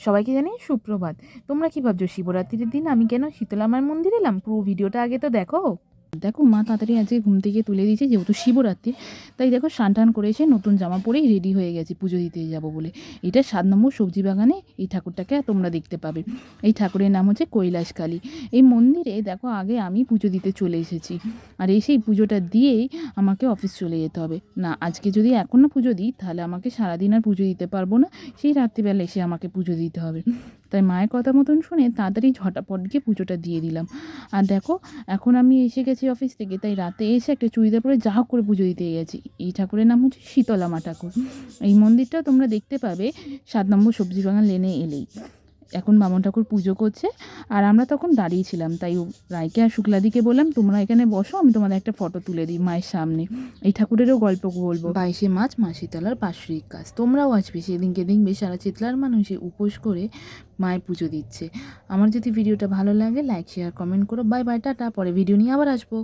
সবাইকে জানাই সুপ্রভাত। তোমরা কি ভাবছো শিবরাত্রির দিন আমি কেন শীতলা মায়ের মন্দির এলাম? পুরো ভিডিওটা আগে তো দেখো। দেখো মা তাড়াতাড়ি আজকে ঘুম থেকে তুলে দিয়েছে, যেহেতু শিবরাত্রি তাই দেখো স্নান টান করে এসে নতুন জামা পরেই রেডি হয়ে গেছি পুজো দিতে যাব বলে। এটা 7 নম্বর সবজি বাগানে এই ঠাকুরটাকে তোমরা দেখতে পাবে। এই ঠাকুরের নাম হচ্ছে কৈলাসকালী। এই মন্দিরে দেখো আগে আমি পুজো দিতে চলে এসেছি, আর এসেই পুজোটা দিয়েই আমাকে অফিস চলে যেতে হবে। না আজকে যদি এখন না পুজো দিই তাহলে আমাকে সারাদিন আর পুজো দিতে পারবো না, সেই রাত্রিবেলা এসে আমাকে পুজো দিতে হবে। তাই মায়ের কথা মতন শুনে তাড়াতাড়ি ঝটাপট গিয়ে পুজোটা দিয়ে দিলাম। আর দেখো এখন আমি এসে গেছি অফিস থেকে, তাই রাতে এসে একটা চুড়িদার পরে যা হোক করে পুজো দিতে গেছি। এই ঠাকুরের নাম হচ্ছে শীতলা মা ঠাকুর। এই মন্দিরটা তোমরা দেখতে পাবে 7 নম্বর সবজি বাগান লেনে এলেই। এখন বামন ঠাকুর পুজো করছে, আর আমরা তখন দাঁড়িয়েছিলাম, তাই রায়কে আর শুক্লাদিকে বললাম তোমরা এখানে বসো, আমি তোমাদের একটা ফটো তুলে দিই মায়ের সামনে। এই ঠাকুরেরও গল্প বলবো। 22শে মার্চ মা শীতলার বাৎসরিক কাজ, তোমরাও আসবে সেদিনকে, দেখবে সারা চিতলার মানুষে উপোস করে মায়ের পুজো দিচ্ছে। আমার যদি ভিডিওটা ভালো লাগে লাইক শেয়ার কমেন্ট করো। বাই বাই, টাটা, পরে ভিডিও নিয়ে আবার আসবো।